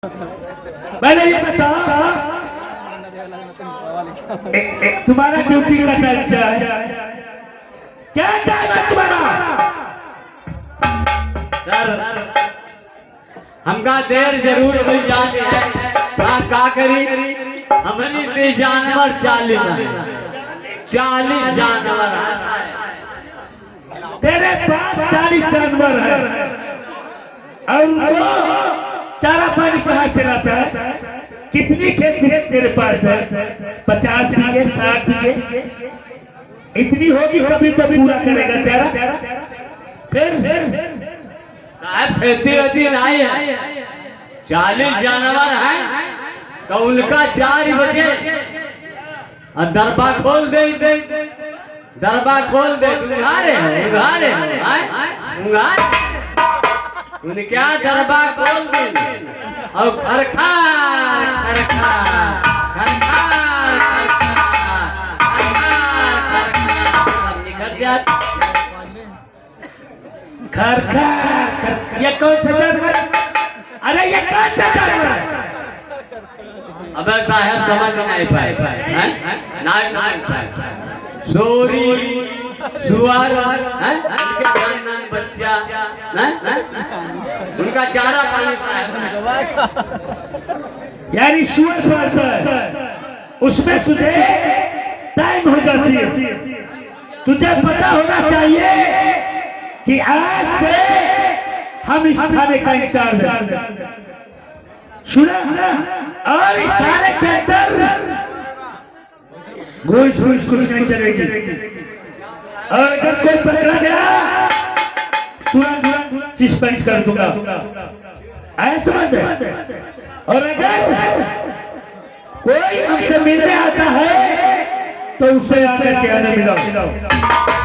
मैंने ये बताओ तुम्हारा ड्यूटी का टाइम क्या है? क्या टाइम है तुम्हारा? सर हमका देर जरूर मिल जाती है, हाँ का करी हमारी भी जानवर 40 जानवर है। तेरे पास 40 जानवर है और उनको चारा पानी कहाँ से लाता है? कितनी खेती तेरे पास है? 50 बीघे 60 बीघे इतनी होगी तभी तो पूरा करेगा चारा। फिर साहब खेती होती नहीं है, 40 जानवर हैं तो उनका 4 बजे और दरबा खोल दे, दरबा खोल दे। उघारे उनका दरबा खोल दे और खरखार खरखार खरखार खरखार निकल जाता। खरखर ये कौन सा जानवर? अरे ये कौन सा जानवर है? अबे साहब समझ नहीं पाए, नहीं पाए। सोरी सुअर उनके नान बच्चा उनका चारा पानी यानी सुअर पालता है, उसमें तुझे टाइम हो जाती है। तुझे पता होना चाहिए कि आज से हम इस थाने का इंचार्ज हैं। सुना? और इस थाने के अंदर घूस घूस कुछ नहीं चलेगी और अगर कोई पकड़ा गया तुरंत सस्पेंड कर दूंगा, ऐसा समझ। और अगर कोई हमसे मिलने आता है तो उसे आकर के आने मिलाओ,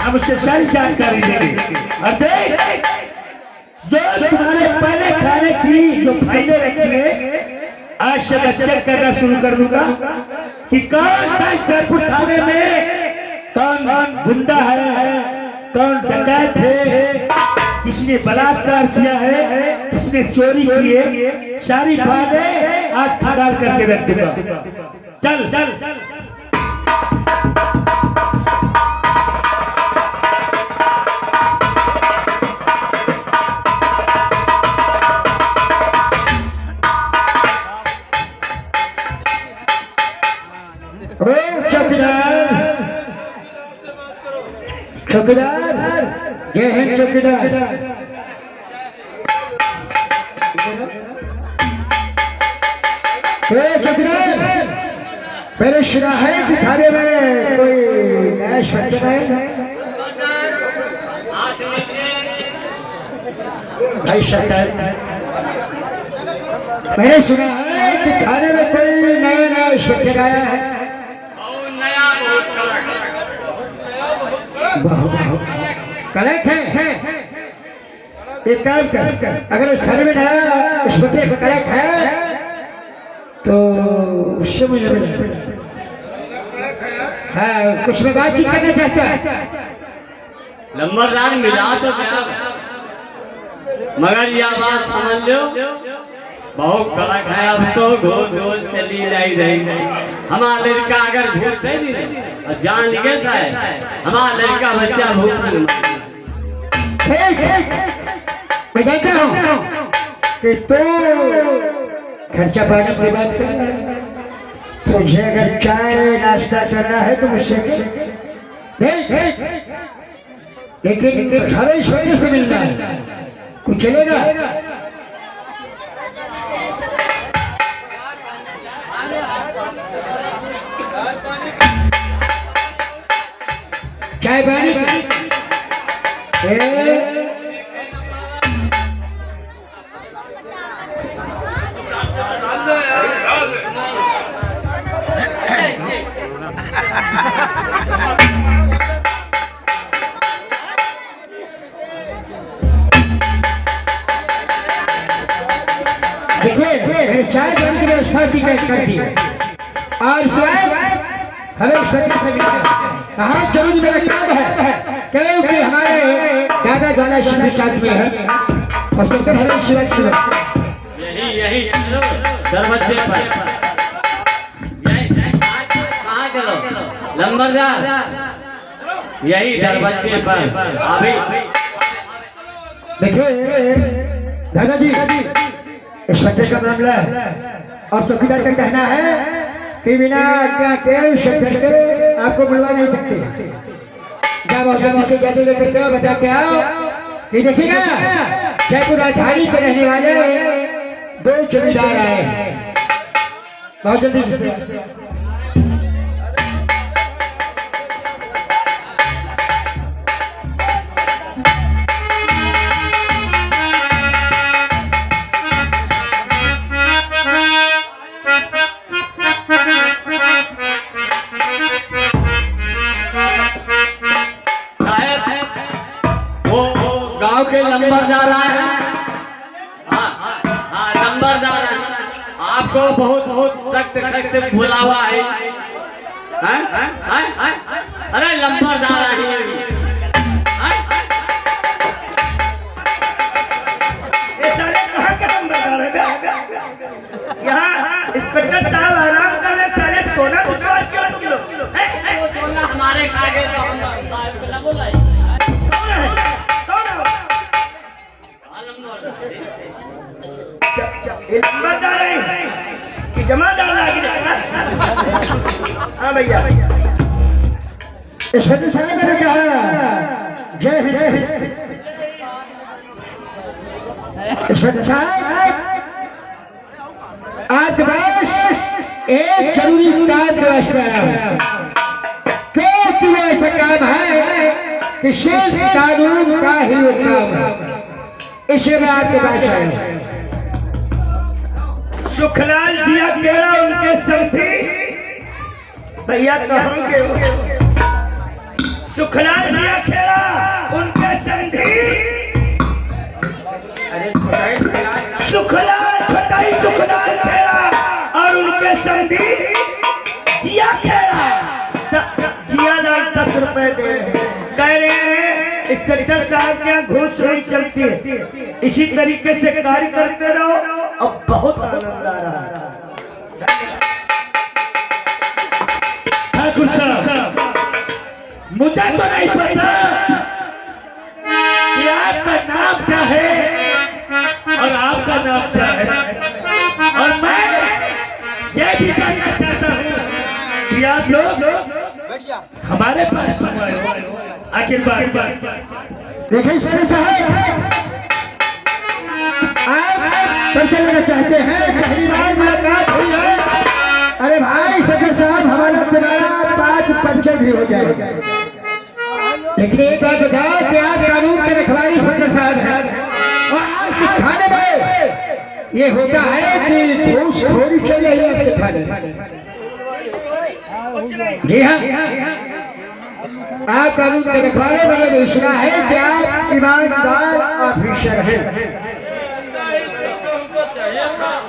हम उससे सारी जानकारी देंगे। और देख जो तुम्हारे पहले खाने की जो फायदे रखी है, आज से मैं चेक करना शुरू कर दूंगा कि कौन सा जयपुर थाने में कौन गुंडा है, कौन डकैत है, किसने बलात्कार किया है, किसने चोरी की है, सारी बातें आज खंगाल करके रख दूंगा। चल चल चौकीदार, ये है चौकीदार। चौकीदार मैंने सुना है कि थाने में कोई नया सज्जन है भाई सरकार। मैंने सुना है कि थाने में कोई नया सज्जन आया है। कलेक्ट है एक काम कर, अगर उस थाने में नया इंस्पेक्टर कलेक्ट है तो उससे मुझे हाँ कुछ में बातचीत करना चाहता है। नंबरदार मिला तो क्या, मगर यह बात समझ लो बहुत कड़क है। अब तो गोल गोल चली नहीं रही। हमारा लड़का अगर भूत नहीं और जान लिखे साहब हमारा लड़का बच्चा भूत नहीं। मैं कहता हूँ कि तू खर्चा पानी की बात करना, तुझे अगर चाय नाश्ता करना है तो मुझसे नहीं, लेकिन हमें छोटे से मिलना है। कुछ चलेगा? चाय पानी देखिए मैंने चाय पानी की व्यवस्था की कर दी है और स्वयं हमें छोटे से कहा जरूरी मेरा काम है क्योंकि हमारे दादा जाना शिव साथ में है और हमें शिवाजी यही चलो दरवाजे पर। कहाँ चलो लंबरदार? यही दरवाजे पर अभी। देखिए दादाजी, इंस्पेक्टर का मामला है और चौकीदार का कहना है कि बिना आज्ञा के इंस्पेक्टर के आपको बुलवा नहीं सकते। जब और जब से जादू लेकर के बता के आओ कि देखिएगा जयपुर राजधानी के रहने वाले 2 चौकीदार आए, बहुत जल्दी से। गांव के नंबरदार आए हैं। हाँ नंबरदार आए। आपको बहुत बहुत सख्त बुलावा है। अरे नंबरदार आए। कहाँ के नंबरदार है? यहाँ इंस्पेक्टर साहब आराम कर रहे, साले सोना विश्वास क्यों तुम लोग? सोना हमारे कागज तो हम बोला ये नंबरदार है कि जमादार लागे? हाँ भैया, इंस्पेक्टर साहब ने कहा जय हिंद। इंस्पेक्टर साहब आपके पास एक जरूरी काम व्यवस्था है, क्योंकि वो ऐसा काम है कि सिर्फ कानून का ही वो काम है, इसलिए मैं आपके पास आया। सुखलाल जी अकेला उनके समझी भैया कहाँ के? सुखलाल जी अकेला उनके समझी। सुखलाल छटाई सुखलाल खेला और उनके समझी जिया खेला। जिया लाल 10 रुपए दे रहे हैं, कह रहे हैं इंस्पेक्टर साहब के यहाँ घूस नहीं चलती है, इसी तरीके से कार्य करते रहो। अब बहुत आनंद आ रहा है। ठाकुर साहब, मुझे तो नहीं पता कि आपका नाम क्या है और आपका नाम क्या है, और मैं ये भी जानना चाहता हूँ कि आप लोग हमारे पास कब आए हो? आखिर बात देखिए इंस्पेक्टर साहब, आप परिचय लेना चाहते हैं, पहली बार मुलाकात हुई है। अरे भाई इंस्पेक्टर साहब, हमारा तुम्हारा बात परिचय भी हो जाएगा, लेकिन एक बात बताओ कि आप कानून के रखवाली इंस्पेक्टर साहब हैं और आपके थाने में ये होता है कि घूसखोरी चल रही है आपके थाने? जी हाँ, आप कानून के रखवाले मैंने पूछना है कि आप ईमानदार ऑफिसर हैं,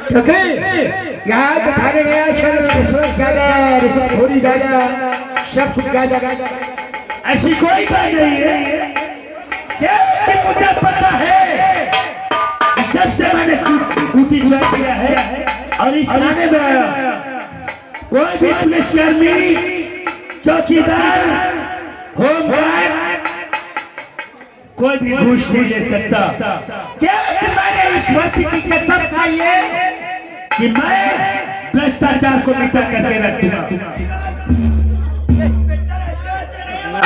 क्योंकि यहाँ के थाने में आजकल रिश्वत ज्यादा, रिश्वतखोरी ज्यादा, सब कुछ ज्यादा। ऐसी कोई बात नहीं है कि मुझे पता है कि जब से मैंने ड्यूटी ज्वाइन किया है और इस थाने में आया, कोई भी पुलिसकर्मी, चौकीदार, होमगार्ड कोई भी घूस नहीं ले सकता। क्या कि मैंने इस वर्दी की कसम खाई है कि मैं भ्रष्टाचार को मिटा करके रखूंगा।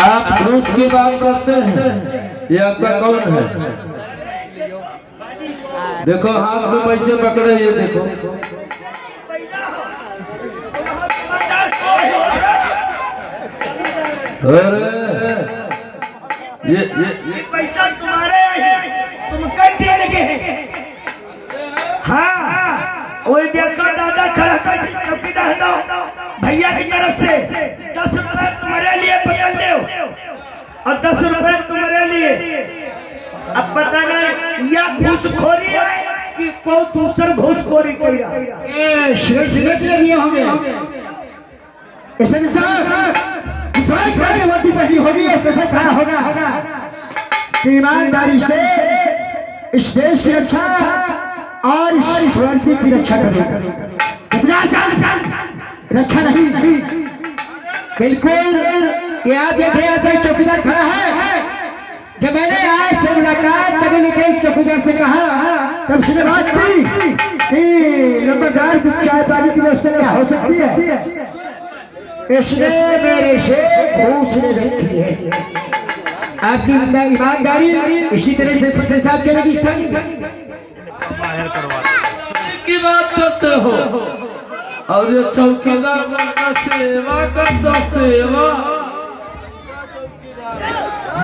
आप घूस की बात करते हैं, ये आपका कौन है? देखो हाथ में पैसे पकड़े, ये देखो। अरे ये पैसा तुम्हारे है, तुम कर दिए लगे। हाँ वही देखो दादा खड़ा कर चौकीदार दो भैया की तरफ से 10 रुपए तुम्हारे लिए पकड़ ले और 10 रुपए तुम्हारे लिए। अब पता नहीं या घूसखोरी है कि कोई दूसरा घूसखोरी कर रहा है। दिए होंगे इंस्पेक्टर साहब, वर्दी पहनी होगी और कैसे खड़ा होगा? ईमानदारी से इस देश की रक्षा और इस शांति की रक्षा करेगा। रक्षा नहीं, बिल्कुल। ये आप देखे यहाँ पे चौकीदार खड़ा है। जब मैंने आज से मुलाकात मैंने निकल चौकीदार से कहा, तब उसने बात की कि नंबरदार कुछ चाय पानी की व्यवस्था क्या हो सकती है। इसने मेरे से घूस ले रखी है। आपकी ईमानदारी इसी तरह से इंस्पेक्टर साहब चलेगी स्थानीय की बात करते हो, और ये चौकीदार का सेवा करता सेवा।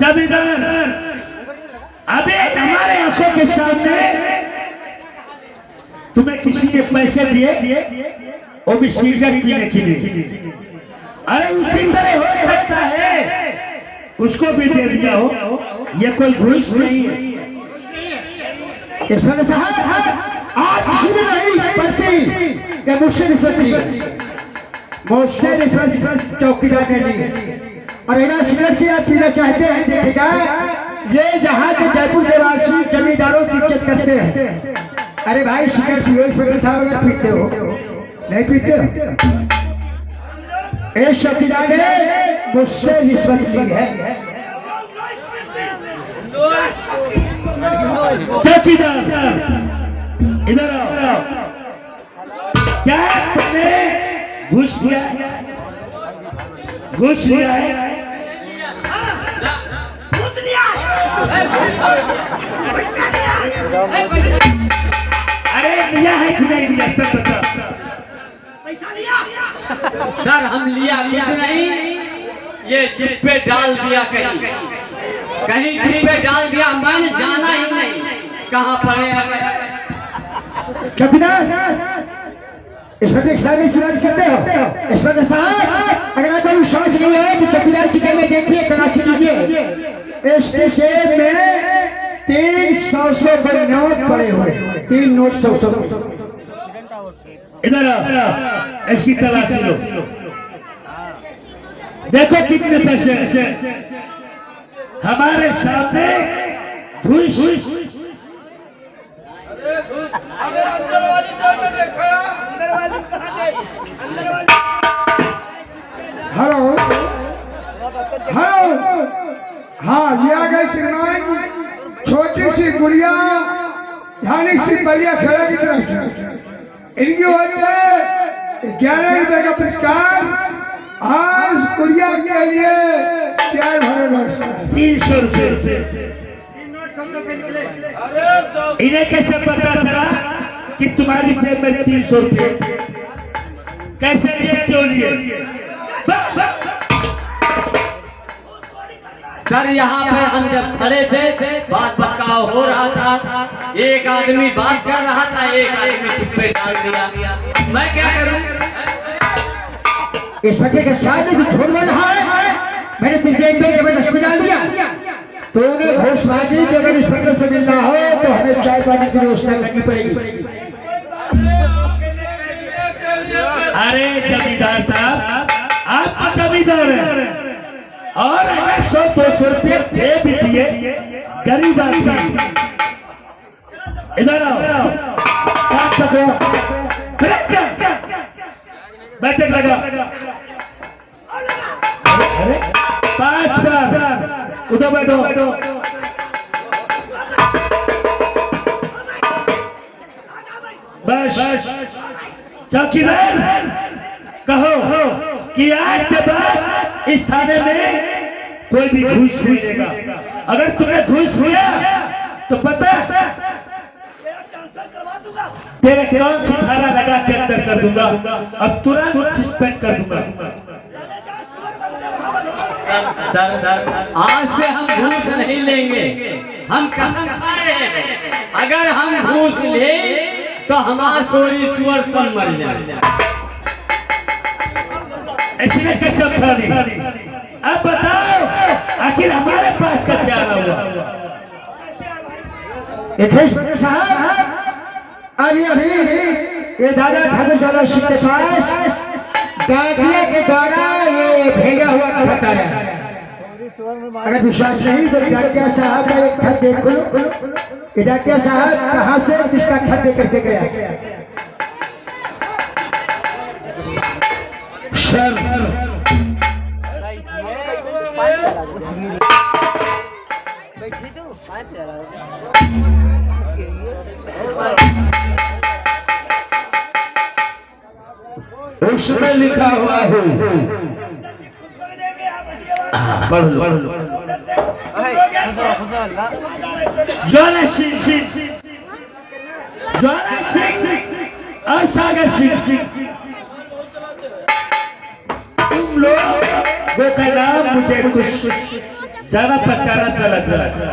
जमींदार अबे हमारे आंखों के सामने तुम्हें किसी ने पैसे दिए, वो भी सिगरेट पीने के लिए। अरे उसी तरह हो सकता है उसको भी दे दिया हो, ये कोई घूस नहीं है। इंस्पेक्टर साहब आज किसी ने नहीं पढ़ती कि मुझसे रिश्वत ली, मुझसे रिश्वत चौकीदार ने ली। और अगर सिगरेट की आप पीना चाहते हैं, देखिएगा ये यहाँ के जयपुर निवासी जमींदारों की इज्जत करते हैं। अरे भाई सिगरेट पियो, इंस्पेक्टर साहब अगर पीते हो, नहीं पीते हो। इस चौकीदार ने मुझसे रिश्वत ली है। चौकीदार इधर आओ। क्या तुमने घूस लिया है? घूस लिया है? अरे लिया है कि नहीं लिया? सब बता। सर हम लिया कुछ नहीं, ये चिप्पे डाल दिया कहीं कहीं चिप्पे डाल दिया, मैंने जाना ही नहीं कहाँ पड़े। चौकीदार इंस्पेक्टर साहब इस्तेमाल करते हो। इंस्पेक्टर साहब अगर आपको विश्वास नहीं है तो चौकीदार की जेब में देखिए, तलाशी कीजिए। इस जेब में 300 के नोट पड़े हुए, 3 नोट 100 इधर आओ, इसकी तलाशी लो। देखो कितने पैसे हमारे सामने घूस। हेलो हेलो, हाँ ये आ गए श्रीमान। छोटी सी गुड़िया धानी सी बलिया खेड़ा की तरफ से इनकी वजह 11 रुपए का पुरस्कार आज गुड़िया के लिए प्यार भरे नमस्कार। 300 रुपये। इन्हें कैसे पता चला कि तुम्हारी जेब में 300 रुपये? कैसे लिए, क्यों लिए? सर यहाँ पे हम जब खड़े थे, बात बकाव हो रहा था, एक आदमी बात कर रहा था, एक आदमी चिप्पे डाल दिया। मैं क्या करूं? इंस्पेक्टर के साथ जो छोड़ रहा है, मैंने तुझे जेब में जबरदस्ती डाल दिया। तूने घोषणाबाजी कि अगर इंस्पेक्टर से मिलना हो तो हमें चाय पानी की व्यवस्था करनी पड़ेगी। अरे जमींदार साहब, आप तो जमींदार हैं, और अगर 100-200 रुपये दे भी दिए गरीब आदमी। इधर आओ, हाथ पकड़ो, बैठक लगा। अरे 5 बार उधर बैठो। बस चौकीदार कहो कि आज के बाद इस थाने में कोई भी घूस नहीं देगा। अगर तुमने घूस लिया तो पता तेरे कौन सी धारा लगा के अंदर कर दूंगा, अब तुरंत सस्पेंड कर दूंगा। सर आज से हम घूस नहीं लेंगे, हम कसम खा रहे हैं। अगर हम घूस ले तो हमारा चोरी सुअर सब मर जाए। इसने कसम खा दी। अब बताओ आखिर हमारे पास कैसे आना हुआ? इंस्पेक्टर साहब अभी ये दादा ठाकुर ज्वाला सिंह के पास डाकिया के द्वारा ये भेजा हुआ खत आया। अगर विश्वास नहीं तो डाकिया साहब का एक खत देख लो कि डाकिया साहब कहाँ से किसका खत दे करके गया। सर उसमें लिखा हुआ है, पढ़ लो ज्वाला सिंह और सागर सिंह, तुम लोग वो का नाम मुझे कुछ ज्यादा पहचाना सा लग रहा है।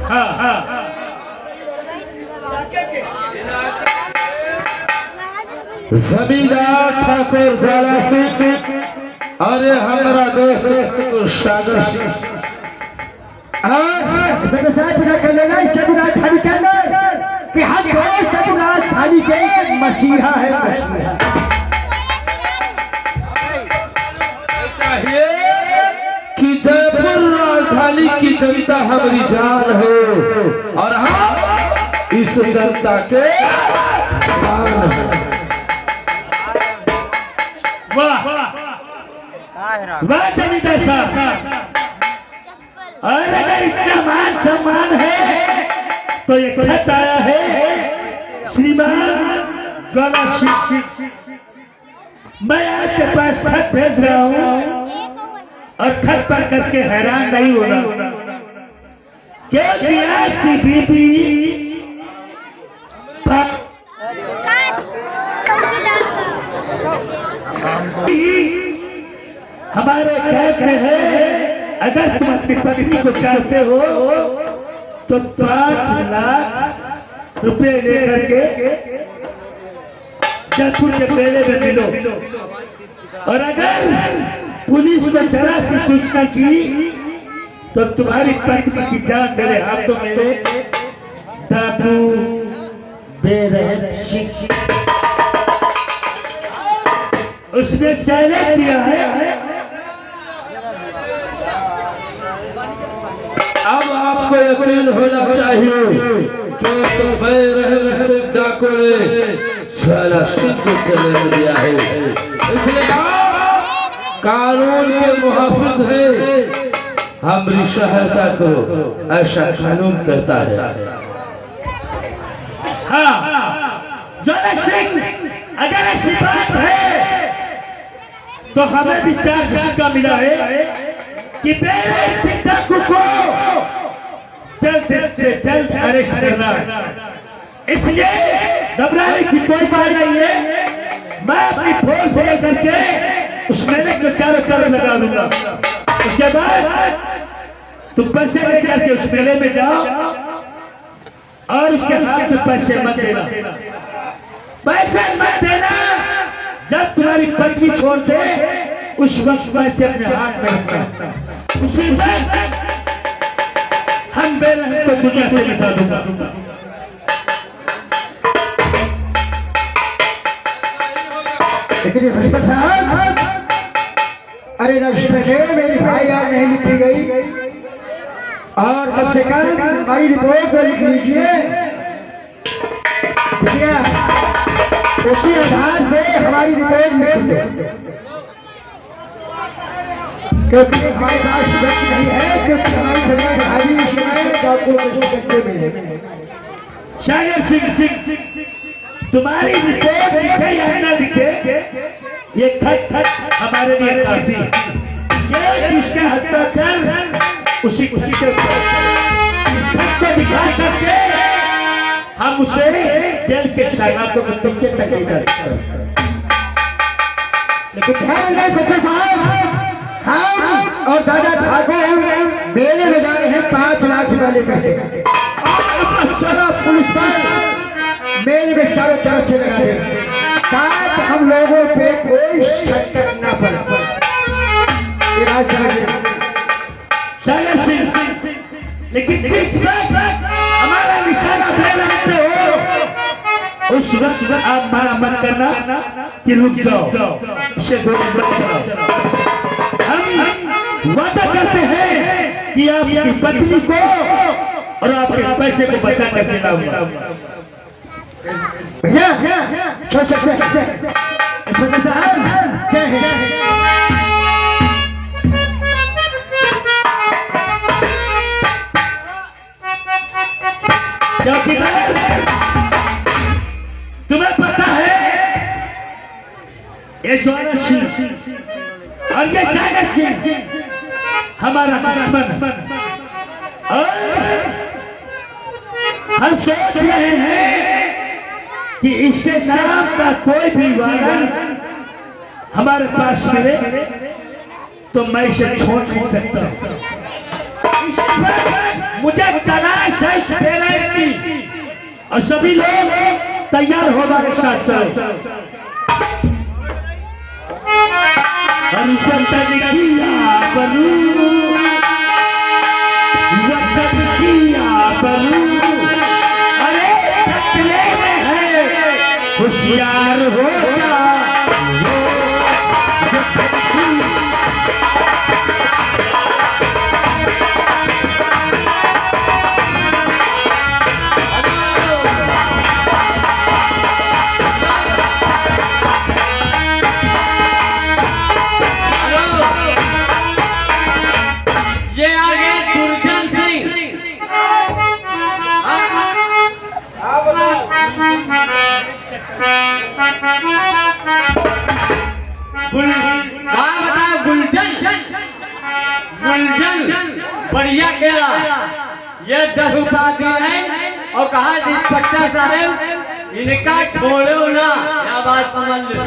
हाँ जमींदार ठाकुर ज्वाला सिंह और ये हमारा दोस्त सागर सिंह। बेटे साहब पता कर लेना इस चतुराज थाली के अंदर कि हम दोनों चतुराज थाली के मसीहा है, मसीहा। चाहिए कि जयपुर राजधानी की जनता हमारी जान है और हम इस जनता के प्राण हैं। वाह वाह जमींदार साहब, और अगर इतना मान सम्मान है तो ये खत आया है श्रीमान ज्वाला सिंह। मैं आपके पास खत भेज रहा हूँ और खत पढ़ करके हैरान नहीं होना, क्योंकि आपकी बीबी हमारे कैब में है। अगर तुम अपनी पत्नी को चाहते हो तो 5 लाख रुपए लेकर के जयपुर के मेले में मिलो, और अगर पुलिस को जरा सी सूचना की तो तुम्हारी पत्नी की जान मेरे हाथों में दादू बेरहम सिंह उसने चैलेंज दिया है। अब आपको यकीन होना चाहिए कि उस बेरहम से डाकू ने ज्वाला सिंह को चैलेंज दिया है, इसलिए कानून के मुहाफिज है, हमारी सहायता करो, ऐसा कानून कहता है। हाँ ज्वाला सिंह, अगर ऐसी बात है तो हमें भी चार्ज इसका मिला है कि बेरहम सिंह डाकू को जल्द से जल्द अरेस्ट करना है। इसलिए घबराने की कोई बात नहीं है, मैं अपनी फोर्स से लेकर के उस मेले को चारों तरफ लगा दूंगा। उसके बाद तुम पैसे लेकर के उस मेले में जाओ और उसके हाथ में पैसे मत देना, पैसे मत देना। जब तुम्हारी पत्नी छोड़ दे उस वक्त पैसे अपने हाथ में रखना, उसी वक्त हम बेरहम को दुनिया से मिटा दूंगा। लेकिन हस्पताल साहब, अरे रजिस्टर मेरी भाई यार नहीं लिखी गई, और कम से कम हमारी रिपोर्ट तो लिख लीजिए, उसी आधार से हमारी रिपोर्ट लिख दीजिए, क्योंकि हमारे पास वक्त नहीं है, क्योंकि हमारी दुनिया भाई इस समय डाकू के में है। सागर सिंह, तुम्हारी रिपोर्ट लिखे या ना लिखे, ये खत हमारे लिए काफी है। किसका हस्ताक्षर उसी के ऊपर, इस खत को दिखा करके हम उसे जेल के सलाखों के पीछे तक ले जा सकते। लेकिन ध्यान रहे डॉक्टर साहब, हम और दादा ठाकुर मेले में जा रहे हैं 5 लाख रुपया लेकर के, और सारा पुलिस बल मेले में चारों तरफ से लगा दे ताकि हम लोगों पे कोई शक न पड़े। ये बात समझिए सागर सिंह, लेकिन जिस वक्त हमारा निशाना बेरहम पे हो उस वक्त आप मना मत करना कि रुक जाओ, इसे गोली मत चलाओ। हम वादा करते हैं कि आपकी पत्नी को और आपके पैसे को बचा कर दिलाऊंगा। भैया छोड़ सकते हैं इंस्पेक्टर साहब, क्या है? चौकीदार, तुम्हें पता है ये ज्वाला सिंह और ये सागर सिंह हमारा दुश्मन, और हम सोच रहे हैं कि इसके नाम का कोई भी वारंट हमारे पास मिले तो मैं इसे छोड़ नहीं सकता। इसी पर मुझे तलाश है इस बेराइट की, और सभी लोग तैयार हो हमारे साथ चलो। वतन किया बरू, वतन किया बरू, अरे खतरे में है होशियार हो जा। बढ़िया खेला, ये 10 उपाधि है, और कहा इंस्पेक्टर साहब इनका छोड़ो ना, क्या बात समझ लो।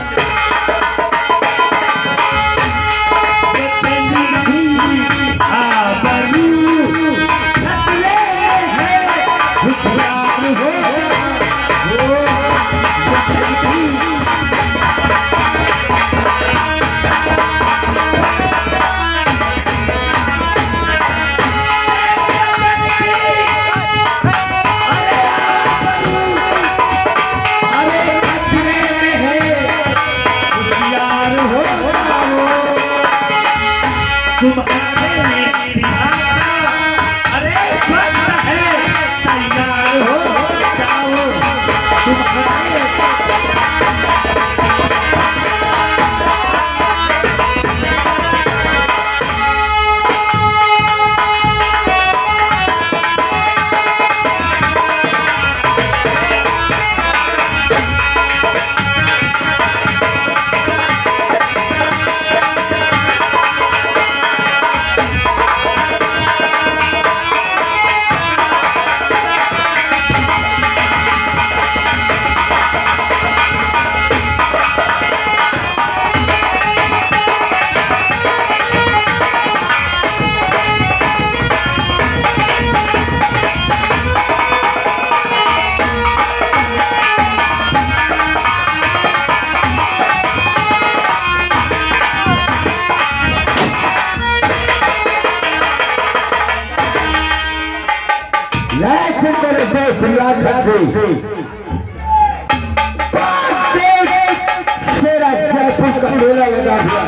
शेरा जयपुर का मेला लगा हुआ,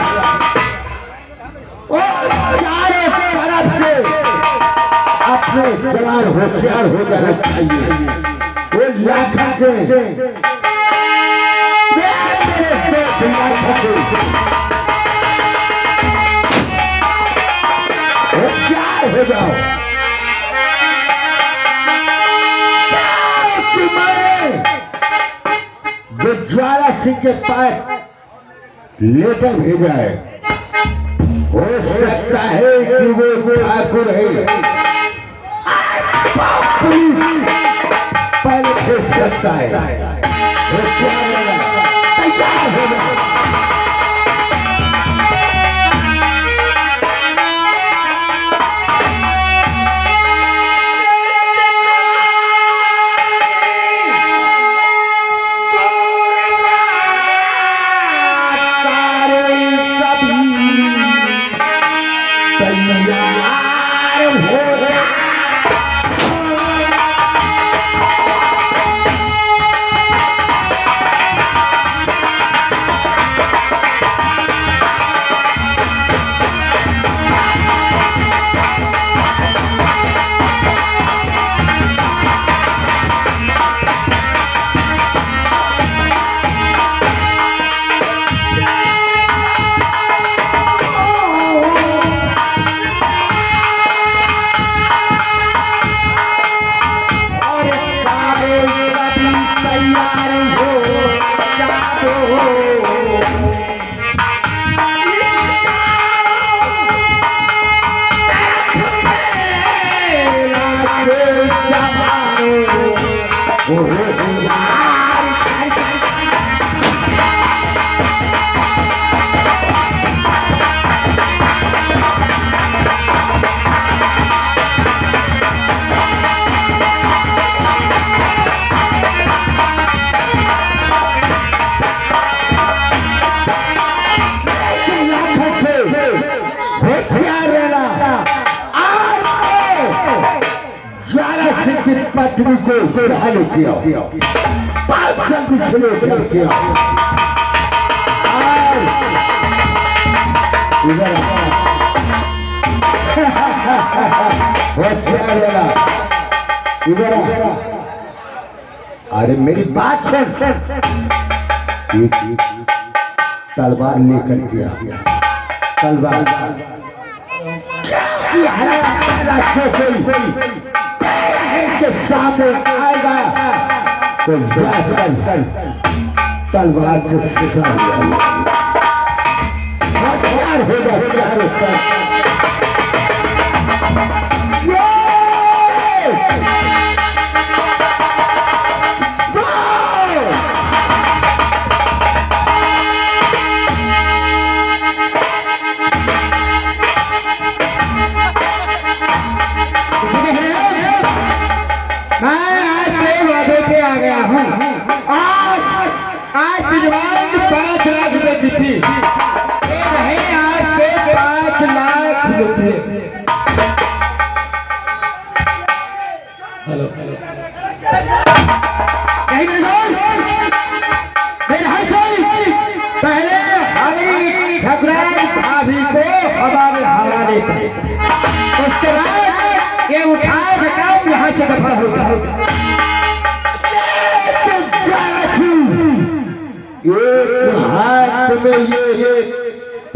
और चारों तरफ से अपने जवान होशियार हो जाना चाहिए। वो लाखों से होशियार हो जाओ। जो ज्वाला सिंह के पास लेटर भेजा है, हो सकता है कि वो ठाकुर है। पुलिस पहले भेज सकता है, वो क्या तैयार हो जाए। पत्नी को यहाँ लेके आओ, बात जल्दी से लेके आओ। इधर इधर अरे मेरी बात सुन, एक तलवार लेकर के आ, तलवार के सामने आएगा तो तलवार को होशियार होगा चारों तरफ। आज विद्वान 5 लाख रुपए दी थी, नहीं आज पे 5 लाख रुपए। हेलो पहले हमारी ठकुराइन भाभी को हमारे हवाले थे, उसके बाद ये उठाए काम यहाँ से दफा होगा। एक हाथ में ये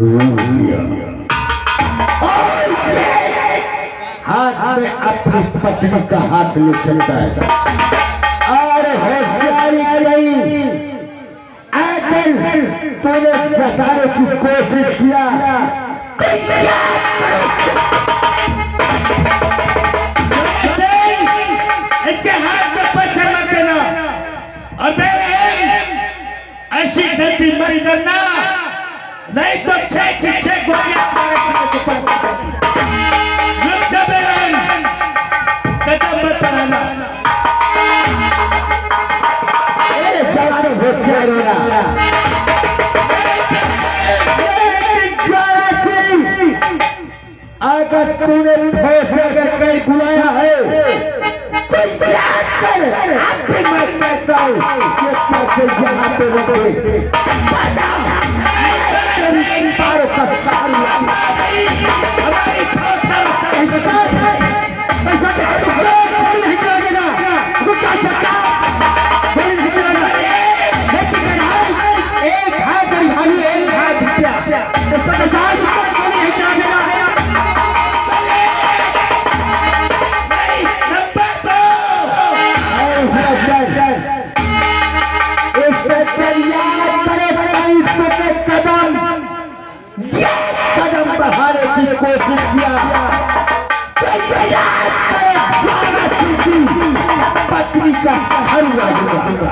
रुपया और हाथ में अपनी पत्नी का हाथ ले चलता है और होशियारी नहीं। तूने जताने की कोशिश किया, इसके हाथ में पैसे मत देना और ऐसी गलती मत करना, नहीं तो 6 की 6 गोलियां रुक जा बेरहम, कदम मत बढ़ाना। अगर तूने कहीं बुलाया है तो याद कर, मैं कहता हूँ यहाँ पे रखे पारों का एक हाथ भाई, एक हाथ कदम बढ़ाने की कोशिश किया, पत्नी का हलवा दूंगा।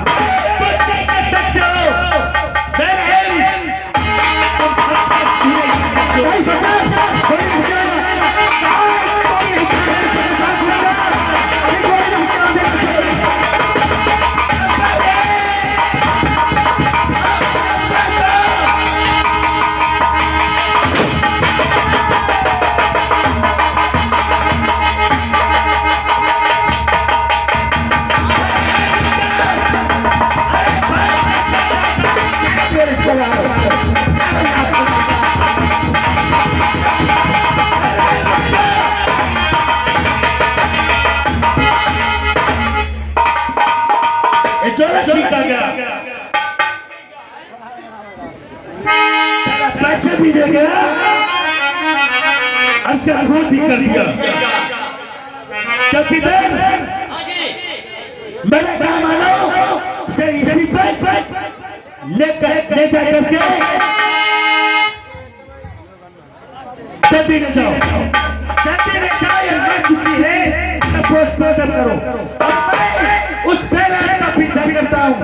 पैसे भी दे गया, अच्छा खून भी कर दिया। चौकीदार मेरा काम आना से इसी पर लेकर ले जा करके जल्दी ले जाओ, जल्दी ले जाओ। ये मर चुकी है, पोस्टमार्टम करो। और मैं उस बेला का पीछा करता हूँ।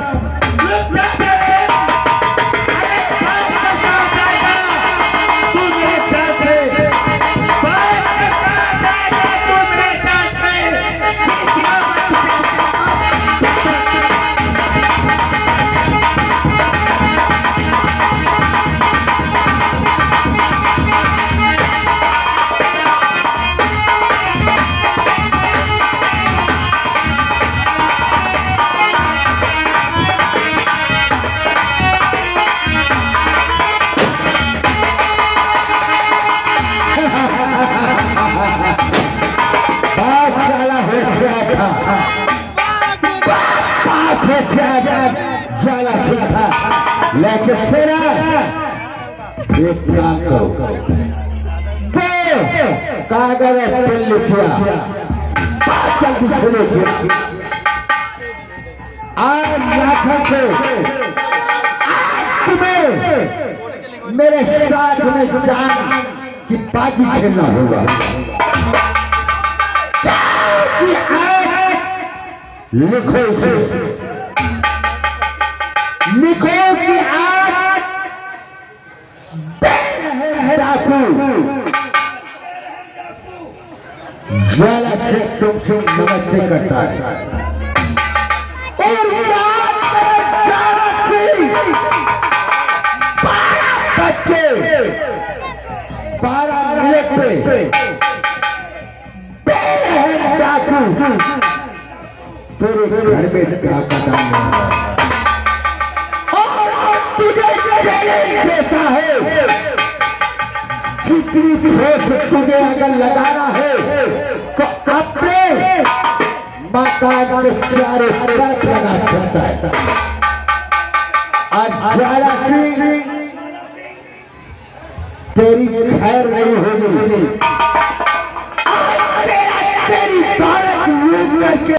लेकिन सेना एक काम करो, कागज पेन लिखिया, बात जल्दी से लिखिया। आज लाखन से तुम्हें मेरे साथ में जान की बाजी खेलना होगा। लिखो इसे, लिखो कि आज डाकू ज्वाला से तुमसे नमस्ते करता है और याद करो 12 मिनट पे डाकू तेरे घर में डाका डालना और तुझे चैलेंज देता है, जितनी ठोस तुझे अगर लगाना है तो अपने मकान के चारों तरफ लगा सकता है। और ज्वाला सिंह तेरी खैर नहीं होगी, तेरी दौलत लूट करके